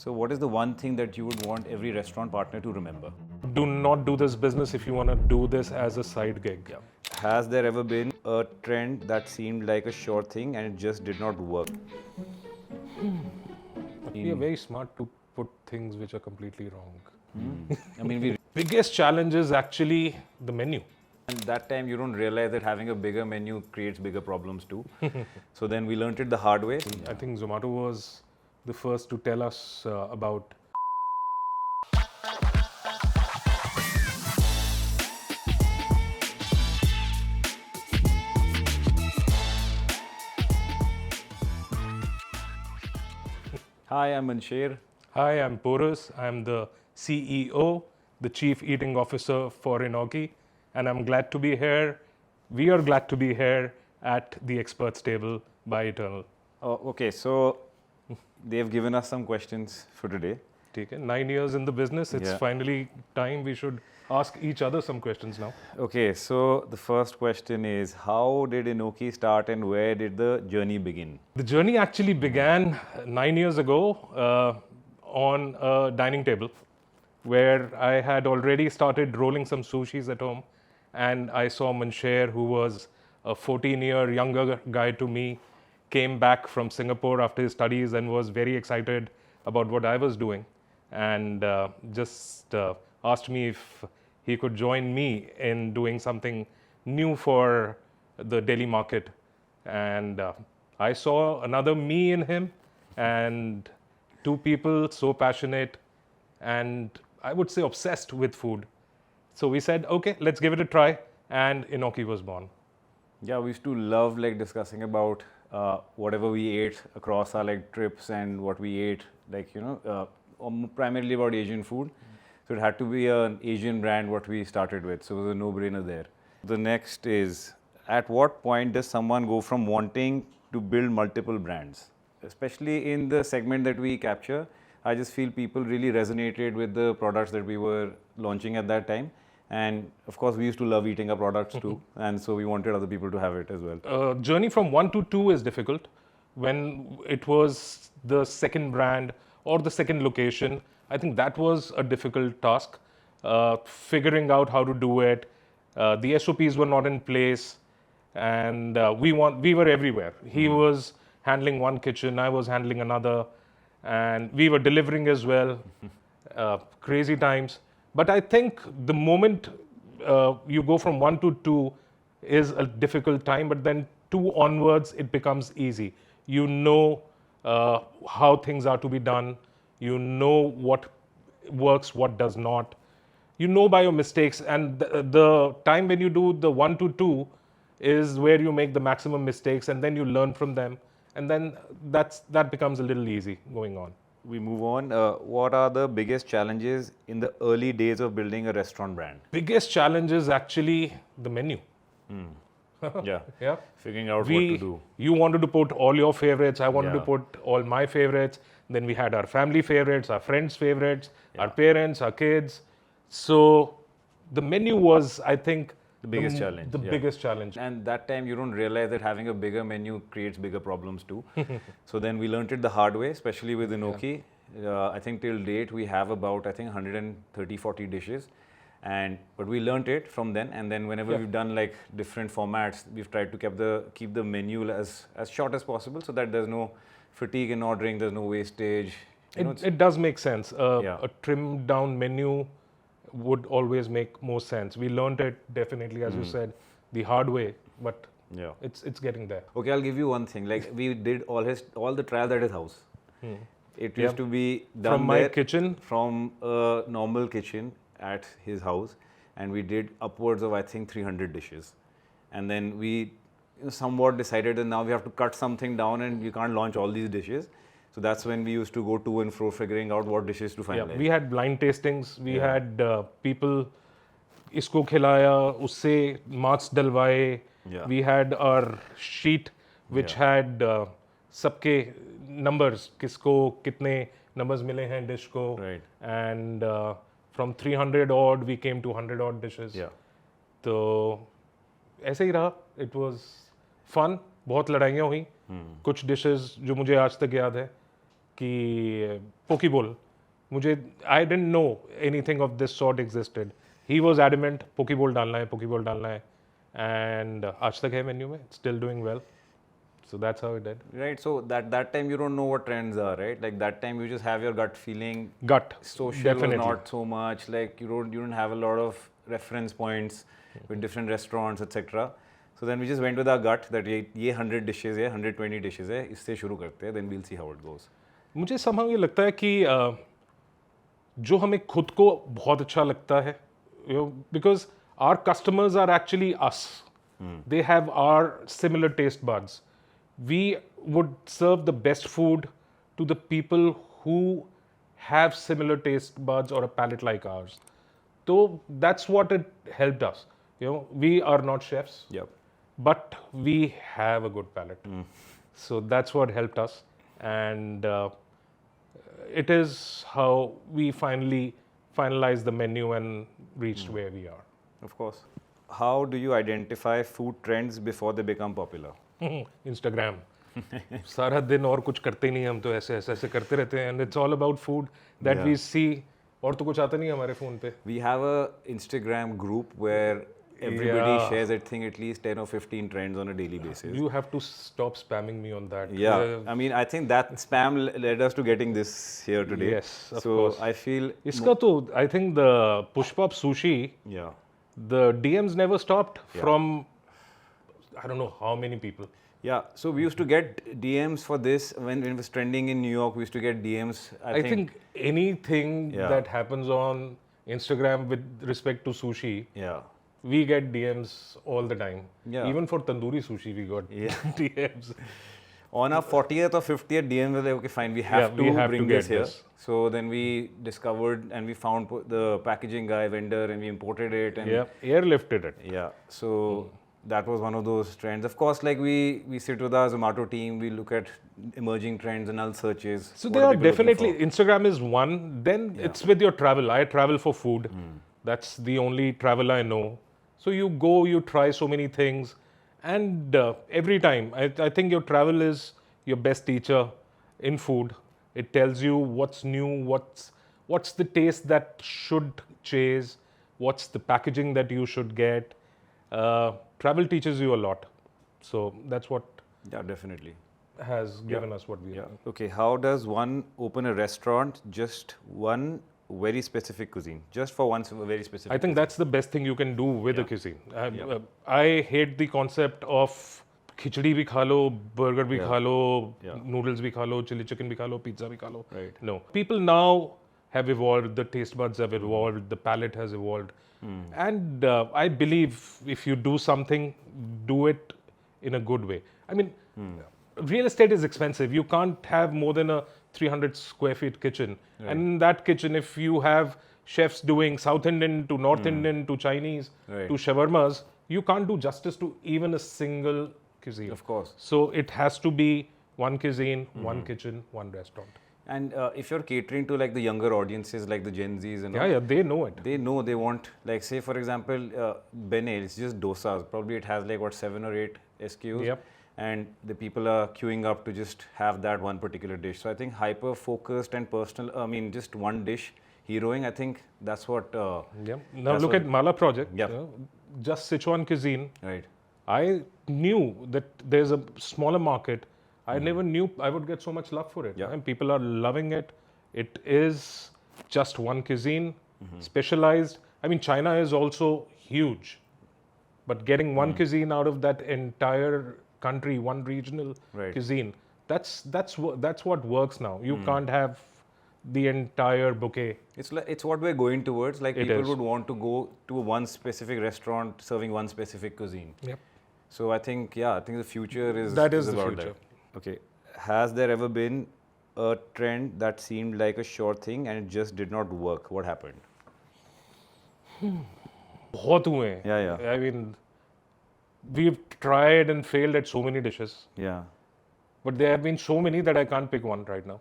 So what is the one thing that you would want every restaurant partner to remember? Do not do this business if you want to do this as a side gig. Yeah. Has there ever been a trend that seemed like a sure thing and it just did not work? But we are very smart to put things which are completely wrong. I mean, we Biggest challenge is actually the menu. and that time you don't realize that having a bigger menu creates bigger problems too. So then we learned it the hard way. I think Zomato was the first to tell us about. Hi, I'm Mansher. Hi, I'm Porus. I'm the CEO, the Chief Eating Officer for Enoki, and I'm glad to be here. We are glad to be here at the experts table by Eternal. Oh, okay, so they've given us some questions for today. Okay, 9 years in the business, it's Yeah. finally time we should ask each other some questions now. Okay, so the first question is, how did Enoki start and where did the journey begin? The journey actually began 9 years ago on a dining table where I had already started rolling some sushis at home, and I saw Mansher, who was a 14-year younger guy to me, came back from Singapore after his studies and was very excited about what I was doing, and just asked me if he could join me in doing something new for the Delhi market. And I saw another me in him, and two people so passionate and I would say obsessed with food. So we said, okay, let's give it a try, and Enoki was born. Yeah, we used to love like discussing about whatever we ate across our like trips and what we ate, like primarily about Asian food. So it had to be an Asian brand what we started with. So it was a no-brainer there. The next is, at what point does someone go from wanting to build multiple brands? Especially in the segment that we capture, I just feel people really resonated with the products that we were launching at that time. And of course, we used to love eating our products too. And so we wanted other people to have it as well. Journey from 1 to 2 is difficult. When it was the second brand or the second location, I think that was a difficult task. Figuring out how to do it. The SOPs were not in place, and we were everywhere. He was handling one kitchen, I was handling another, and we were delivering as well. Crazy times. But I think the moment you go from 1 to 2 is a difficult time, but then 2 onwards, it becomes easy. You know how things are to be done. You know what works, what does not. You know by your mistakes, and the time when you do the 1 to 2 is where you make the maximum mistakes, and then you learn from them, and then that becomes a little easy going on. We move on. What are the biggest challenges in the early days of building a restaurant brand? Biggest challenge is actually the menu. Yeah. Yeah. Figuring out what to do. You wanted to put all your favorites. I wanted to Yeah. put all my favorites. Then we had our family favorites, our friends' favorites, our parents, our kids. So the menu was, I think, The biggest challenge. The Yeah. biggest challenge. And that time you don't realize that having a bigger menu creates bigger problems too. So then we learned it the hard way, especially with Enoki. I think till date we have about 130, 40 dishes. But we learned it from then, and then whenever we've done like different formats, we've tried to keep the menu as short as possible, so that there's no fatigue in ordering, there's no wastage. It does make sense. Yeah. A trimmed down menu would always make more sense. We learned it definitely, as you said, the hard way, but Yeah. it's getting there. Okay, I'll give you one thing. Like we did all the trials at his house. It used to be done From my there, kitchen? from a normal kitchen at his house, and we did upwards of 300 dishes, and then we somewhat decided that now we have to cut something down, and we can't launch all these dishes. So that's when we used to go to and fro figuring out what dishes to finalize. Yeah, we had blind tastings. We had people, isko khilaya, usse marks dalwaye. Yeah. We had our sheet which had सबके numbers, किसको कितने numbers मिले हैं dish को. Right. And from 300 odd we came to 100 odd dishes. Yeah. तो ऐसे ही रहा. It was fun. बहुत लड़ाइयाँ हुई. कुछ dishes जो मुझे आज तक याद है. कि pokeball. I didn't know anything of this sort existed. He was adamant, pokeball डालना है, and आज तक है menu में, still doing well. So that's how it did. Right. So that time you don't know what trends are, right? Like that time you just have your gut feeling. Gut. Social Definitely. not so much. Like you don't have a lot of reference points with different restaurants, etc. So then we just went with our gut that ये 100 dishes है, 120 dishes है, इससे शुरू करते हैं. Then we'll see how it goes. मुझे somehow ये लगता है कि जो हमें खुद को बहुत अच्छा लगता है, because our customers are actually us. They have our similar taste buds. We would serve the best food to the people who have similar taste buds or a palate like ours. So that's what it helped us. We are not chefs, Yep. but we have a good palate. So that's what helped us. And it is how we finally finalized the menu and reached where we are. Of course. How do you identify food trends before they become popular? Instagram. सारा दिन और कुछ करते नहीं, हम तो ऐसे करते रहते हैं, and it's all about food that we see. और तो कुछ आता नहीं हमारे फोन पे. We have a Instagram group where everybody shares, I think, at least 10 or 15 trends on a daily basis. You have to stop spamming me on that. Yeah, I mean, I think that spam led us to getting this here today. Yes, of so course. I feel इसका तो I think the push pop sushi, the DMs never stopped from I don't know how many people. Yeah, so we used to get DMs for this when it was trending in New York. We used to get DMs. I think anything that happens on Instagram with respect to sushi, we get DMs all the time. Yeah. Even for tandoori sushi, we got DMs. On our 40th or 50th DM, we were like, okay, fine, we have to bring this here. So then we discovered and we found the packaging guy, vendor, and we imported it. And airlifted it. Yeah, so that was one of those trends. Of course, like we sit with our Zomato team, we look at emerging trends and null searches. So there are definitely, Instagram is one. Then it's with your travel. I travel for food. That's the only travel I know. So you go, you try so many things. And every time, I think your travel is your best teacher in food. It tells you what's new, what's the taste that should chase, what's the packaging that you should get. Travel teaches you a lot. So that's what definitely has given us what we have. Okay, how does one open a restaurant, just one very specific cuisine, just for one very specific I think that's the best thing you can do with a cuisine. I hate the concept of khichdi bhi kha lo, burger bhi kha lo, noodles bhi kha lo, chili chicken bhi kha lo, pizza bhi kha lo. Right. No. People now have evolved, the taste buds have evolved, the palate has evolved. And I believe if you do something, do it in a good way. I mean, real estate is expensive. You can't have more than a 300 square feet kitchen. And in that kitchen, if you have chefs doing South Indian to North Indian to Chinese to shawarmas, you can't do justice to even a single cuisine. Of course. So it has to be one cuisine, one kitchen, one restaurant. And if you're catering to like the younger audiences, like the Gen Zs and all, Yeah, they know it. they know they want, like say for example, Bene, it's just dosas. Probably it has like what 7 or 8 SKUs. Yep. And the people are queuing up to just have that one particular dish. So I think hyper focused and personal, I mean just one dish, heroing, I think that's what... Now look at Mala Project, just Sichuan cuisine. Right. I knew that there's a smaller market. I never knew I would get so much love for it. And people are loving it. It is just one cuisine, specialized. I mean, China is also huge. But getting one cuisine out of that entire country, one regional cuisine, that's what works now. You can't have the entire bouquet. It's what we're going towards. Like people would want to go to one specific restaurant serving one specific cuisine. Yep. So I think the future is the about future. that. Okay. Has there ever been a trend that seemed like a sure thing and it just did not work? What happened? बहुत हुए हैं. Yeah. I mean, we've tried and failed at so many dishes. Yeah. But there have been so many that I can't pick one right now.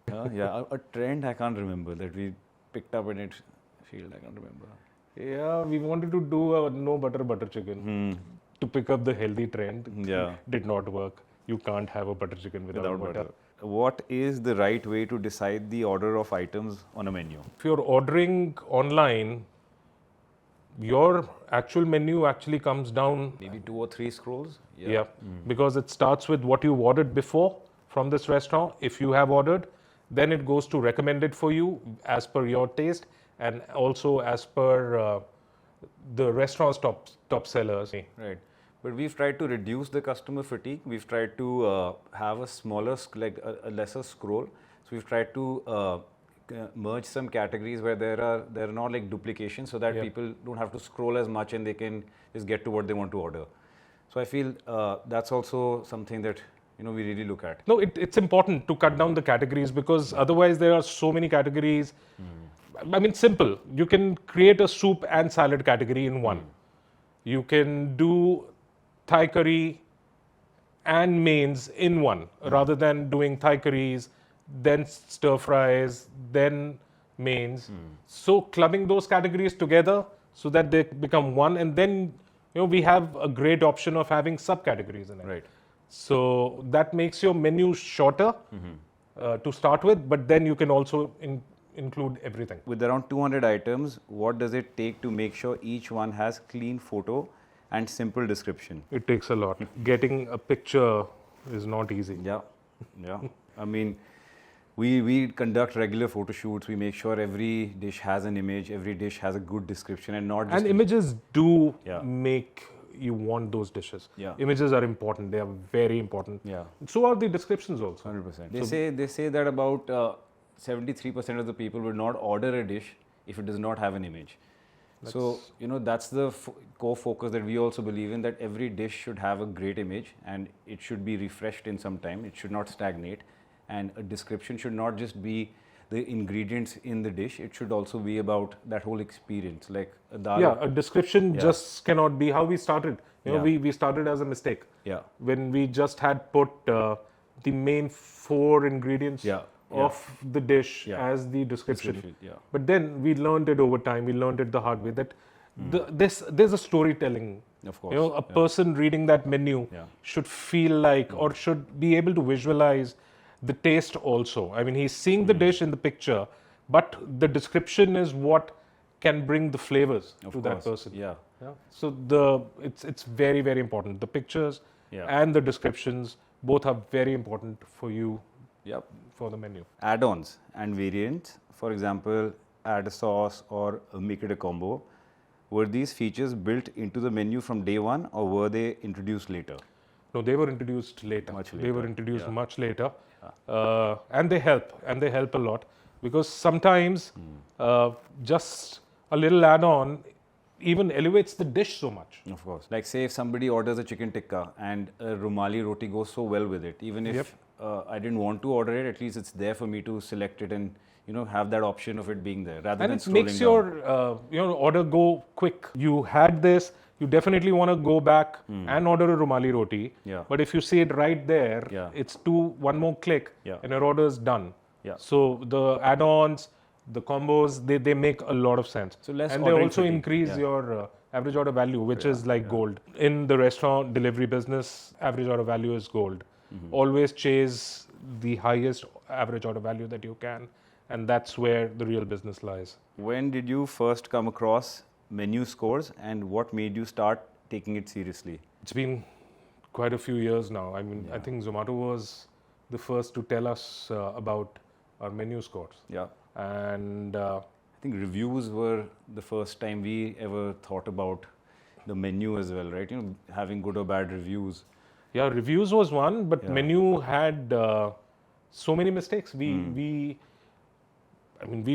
A trend I can't remember that we picked up in it field. I can't remember. Yeah, we wanted to do a no butter chicken to pick up the healthy trend. Yeah. Did not work. You can't have a butter chicken without butter. what is the right way to decide the order of items on a menu? If you're ordering online, your actual menu actually comes down. Maybe 2 or 3 scrolls? Yeah, because it starts with what you've ordered before from this restaurant. If you have ordered, then it goes to recommended for you as per your taste and also as per the restaurant's top sellers. Right. But we've tried to reduce the customer fatigue. We've tried to have a smaller, a lesser scroll. So we've tried to merge some categories where there are not like duplications, so that people don't have to scroll as much and they can just get to what they want to order. So I feel that's also something that we really look at. No, it's important to cut down the categories because otherwise there are so many categories. I mean, simple. You can create a soup and salad category in one. You can do Thai curry and mains in one, rather than doing Thai curries, then stir fries, then mains. So clubbing those categories together so that they become one, and then we have a great option of having subcategories in it. Right. So that makes your menu shorter to start with, but then you can also include everything. With around 200 items, what does it take to make sure each one has clean photo and simple description? It takes a lot. Getting a picture is not easy. Yeah. I mean, we conduct regular photo shoots. We make sure every dish has an image, every dish has a good description, and not just... And images do make you want those dishes. Yeah. Images are important. They are very important. Yeah. So are the descriptions also. 100%. They say that about 73% of the people will not order a dish if it does not have an image. So, that's the core focus that we also believe in, that every dish should have a great image and it should be refreshed in some time. It should not stagnate. And a description should not just be the ingredients in the dish. It should also be about that whole experience. Like a dal. Yeah, a description just cannot be how we started. We started as a mistake. Yeah. When we just had put the main 4 ingredients of the dish as the description. But then we learned it over time. We learned it the hard way that there's a storytelling. Of course. A person reading that menu should feel like or should be able to visualize the taste also. I mean, he's seeing the dish in the picture, but the description is what can bring the flavors to that person. Yeah. So it's very, very important. The pictures and the descriptions both are very important for you. For the menu. Add-ons and variants, for example, add a sauce or make it a combo. Were these features built into the menu from day one, or were they introduced later? No, they were introduced later. Much later. They were introduced much later. And they help a lot, because sometimes just a little add-on even elevates the dish so much. Of course. Like say if somebody orders a chicken tikka and a rumali roti goes so well with it, even if I didn't want to order it, at least it's there for me to select it and have that option of it being there rather than scrolling down. And it makes your order go quick. You had this, you definitely want to go back and order a rumali roti. But if you see it right there, it's one more click and your order is done. So the add-ons, the combos, they make a lot of sense. So less and they also increase your average order value, which is like gold. In the restaurant delivery business, average order value is gold. Always chase the highest average order value that you can, and that's where the real business lies. When did you first come across menu scores, and what made you start taking it seriously? It's been quite a few years now. I mean, I think Zomato was the first to tell us about our menu scores. And I think reviews were the first time we ever thought about the menu as well, right? Having good or bad reviews. Yeah, reviews was one, but menu had so many mistakes. We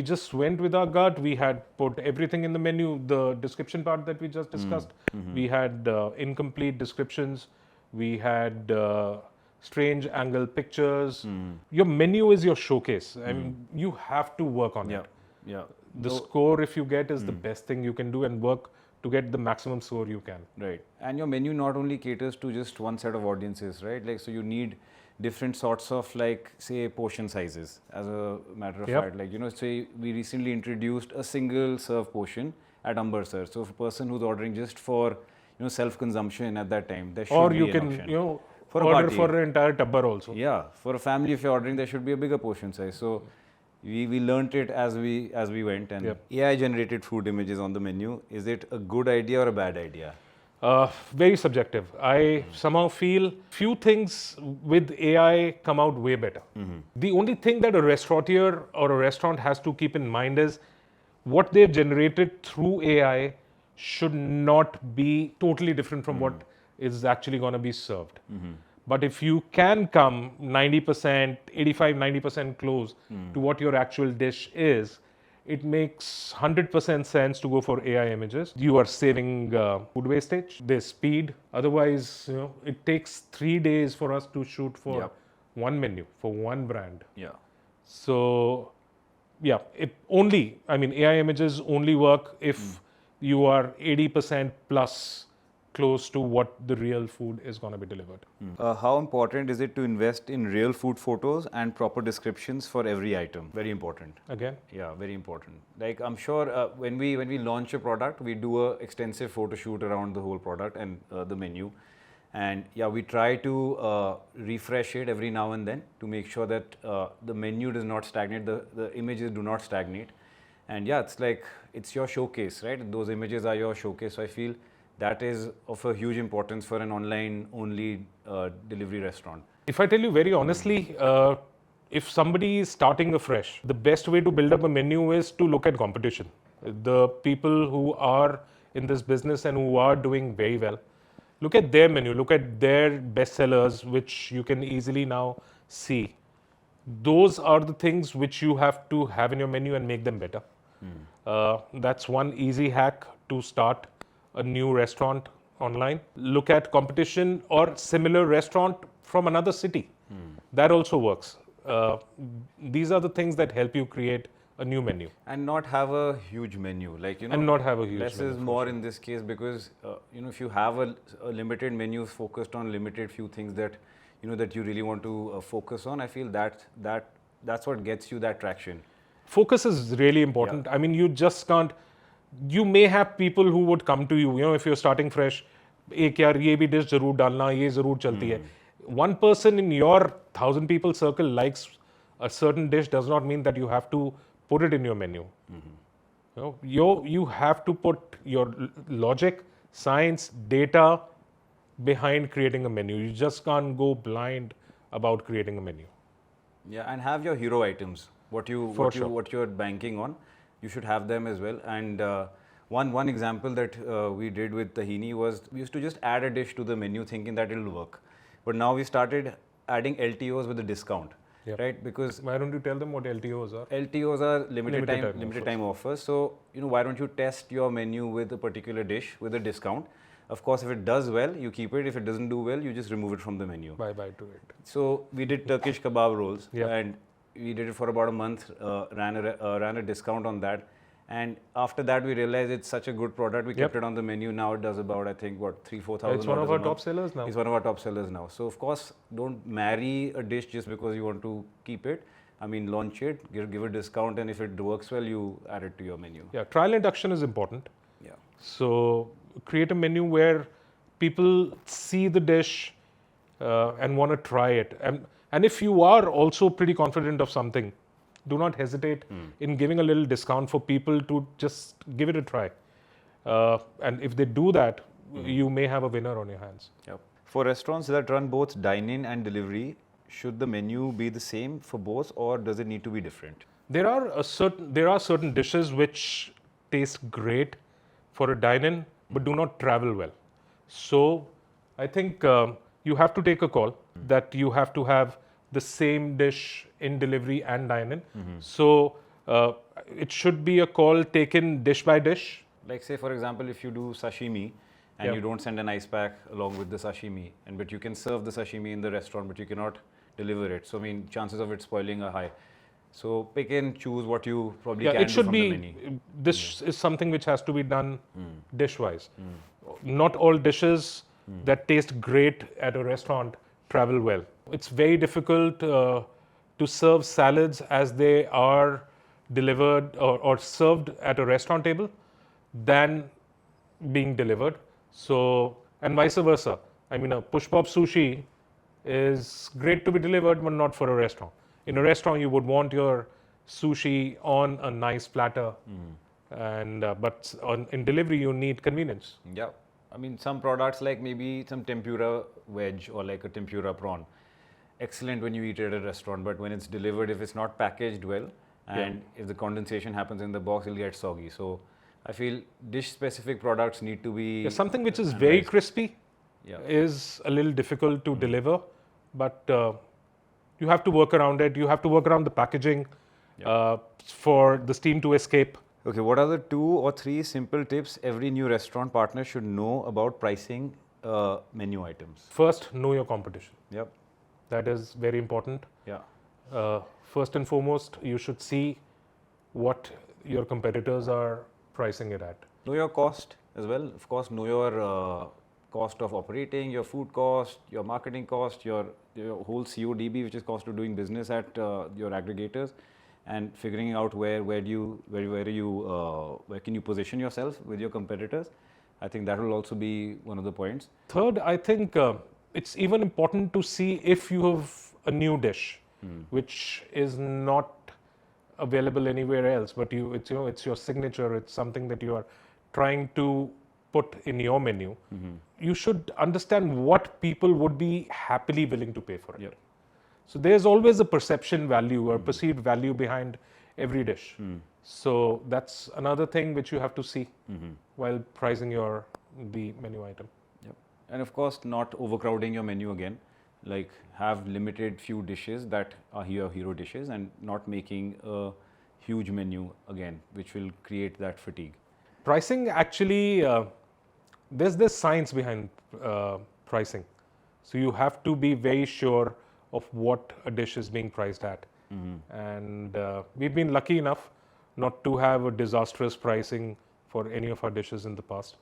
just went with our gut. We had put everything in the menu, the description part that we just discussed. We had incomplete descriptions. We had strange angle pictures. Your menu is your showcase. I mean, you have to work on it. The score, if you get, is the best thing you can do, and work to get the maximum score you can. Right. And your menu not only caters to just one set of audiences, right? Like, so you need different sorts of, like, say, portion sizes, as a matter of fact. Like, say we recently introduced a single serve portion at Ambersar. So if a person who's ordering just for, self-consumption at that time, there should be an option. For a order party. for an entire tabbar also. Yeah, for a family, if you're ordering, there should be a bigger portion size. So we learnt it as we went. And AI generated food images on the menu. Is it a good idea or a bad idea? Very subjective. I somehow feel few things with AI come out way better. The only thing that a restaurateur or a restaurant has to keep in mind is what they've generated through AI should not be totally different from what is actually going to be served. But if you can come 90%, 85, 90% close to what your actual dish is, it makes 100% sense to go for AI images. You are saving food wastage. There's speed. Otherwise, it takes 3 days for us to shoot for one menu, for one brand. Yeah. So, yeah, AI images only work if you are 80% plus close to what the real food is going to be delivered. How important is it to invest in real food photos and proper descriptions for every item? Very important. Again? Yeah, very important. Like I'm sure when we launch a product, we do a extensive photo shoot around the whole product and the menu. And yeah, we try to refresh it every now and then to make sure that the menu does not stagnate, the images do not stagnate. And yeah, it's your showcase, right? Those images are your showcase. So I feel that is of a huge importance for an online-only delivery restaurant. If I tell you very honestly, if somebody is starting afresh, the best way to build up a menu is to look at competition. The people who are in this business and who are doing very well, look at their menu, look at their bestsellers, which you can easily now see. Those are the things which you have to have in your menu and make them better. That's one easy hack to start a new restaurant online. Look at competition or similar restaurant from another city. That also works. These are the things that help you create a new menu. And not have a huge menu. And not have a huge less menu. is more in this case because, if you have a limited menu focused on limited few things that, that you really want to focus on, I feel that's what gets you that traction. Focus is really important. I mean, you just can't. You may have people who would come to you, if you're starting fresh, ek yaar, ye bhi dish zarur dalna, ye zarur chalti hai. One person in your 1,000 people circle likes a certain dish does not mean that you have to put it in your menu. You have to put your logic, science, data behind creating a menu. You just can't go blind about creating a menu. Yeah, and have your hero items. What you're banking on, you should have them as well. And one example that we did with tahini was we used to just add a dish to the menu thinking that it'll work. But now we started adding LTOs with a discount, right? Because why don't you tell them what LTOs are? LTOs are limited time offers. So, why don't you test your menu with a particular dish with a discount? Of course, if it does well, you keep it. If it doesn't do well, you just remove it from the menu. Bye-bye to it. So we did Turkish kebab rolls and we did it for about a month, ran a discount on that. And after that, we realized it's such a good product. We kept it on the menu. Now it does about, I think, 3,000-4,000. It's one of our top sellers now. It's one of our top sellers now. So of course, don't marry a dish just because you want to keep it. I mean, launch it, give a discount, and if it works well, you add it to your menu. Yeah, trial induction is important. Yeah. So create a menu where people see the dish and want to try it. And if you are also pretty confident of something, do not hesitate in giving a little discount for people to just give it a try. And if they do that, you may have a winner on your hands. Yep. For restaurants that run both dine-in and delivery, should the menu be the same for both, or does it need to be different? There are certain dishes which taste great for a dine-in, but do not travel well. So I think you have to take a call that you have to have the same dish in delivery and dine-in. So it should be a call taken dish by dish. Like say, for example, if you do sashimi and you don't send an ice pack along with the sashimi, but you can serve the sashimi in the restaurant, but you cannot deliver it. So I mean, chances of it spoiling are high. So pick and choose what you probably can do from the menu. This is something which has to be done dish-wise. Not all dishes that taste great at a restaurant travel well. It's very difficult to serve salads as they are delivered or served at a restaurant table than being delivered. So, and vice versa. I mean, a push-pop sushi is great to be delivered, but not for a restaurant. In a restaurant, you would want your sushi on a nice platter, and but in delivery, you need convenience. Yeah. I mean, some products like maybe some tempura veg or like a tempura prawn, excellent when you eat it at a restaurant, but when it's delivered, if it's not packaged well, and if the condensation happens in the box, it'll get soggy. So I feel dish-specific products need to be Something which is very crispy Yeah. is a little difficult to deliver, but you have to work around it. You have to work around the packaging for the steam to escape. Okay, what are the 2 or 3 simple tips every new restaurant partner should know about pricing menu items? First, know your competition. Yep. That is very important. Yeah. First and foremost, you should see what your competitors are pricing it at. Know your cost as well. Of course, know your cost of operating, your food cost, your marketing cost, your whole CODB, which is cost of doing business at your aggregators, and figuring out where can you position yourself with your competitors. I think that will also be one of the points. Third, I think it's even important to see if you have a new dish which is not available anywhere else, but it's your signature. It's something that you are trying to put in your menu. You should understand what people would be happily willing to pay for it. Yep. So there's always a perception value or perceived value behind every dish. So that's another thing which you have to see while pricing the menu item. Yep. And of course, not overcrowding your menu again. Like have limited few dishes that are your hero dishes, and not making a huge menu again, which will create that fatigue. Pricing actually, there's this science behind pricing. So you have to be very sure of what a dish is being priced at. And we've been lucky enough not to have a disastrous pricing for any of our dishes in the past.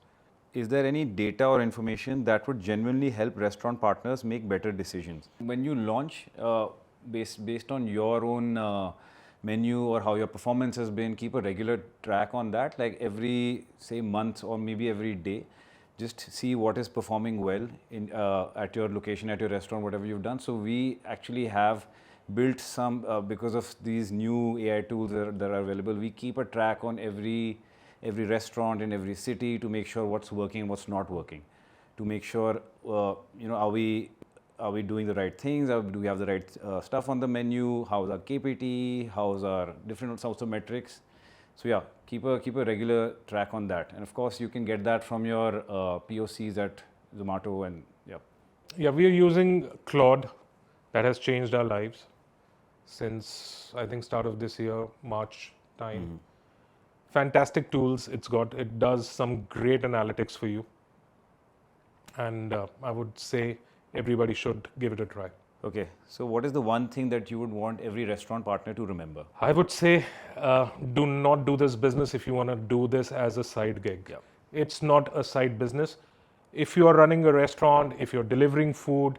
Is there any data or information that would genuinely help restaurant partners make better decisions? When you launch, based on your own menu or how your performance has been, keep a regular track on that, like every, say, month or maybe every day. Just see what is performing well at your location, at your restaurant, whatever you've done. So we actually have built some, because of these new AI tools that are available, we keep a track on every restaurant in every city to make sure what's working and what's not working, to make sure are we doing the right things, do we have the right stuff on the menu, how's our KPT, how's our different sorts of metrics. So yeah, keep a regular track on that, and of course you can get that from your POCs at Zomato. And yeah, we are using Claude. That has changed our lives since I think start of this year, March time. Fantastic tools. It does some great analytics for you, and I would say everybody should give it a try. Okay, so what is the one thing that you would want every restaurant partner to remember? I would say do not do this business if you want to do this as a side gig. Yeah. It's not a side business. If you are running a restaurant, if you're delivering food,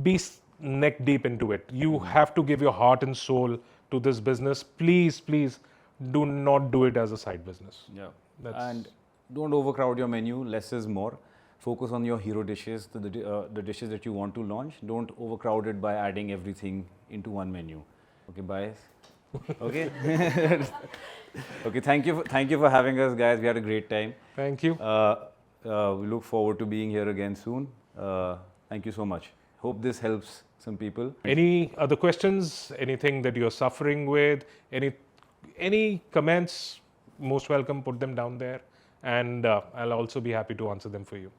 be neck deep into it. You have to give your heart and soul to this business. Please, please do not do it as a side business. Yeah. And don't overcrowd your menu. Less is more. Focus on your hero dishes, the dishes that you want to launch. Don't overcrowd it by adding everything into one menu. Okay, bye. Okay. Okay. Thank you for having us, guys. We had a great time. Thank you. We look forward to being here again soon. Thank you so much. Hope this helps some people. Any other questions? Anything that you're suffering with? Any comments? Most welcome. Put them down there, and I'll also be happy to answer them for you.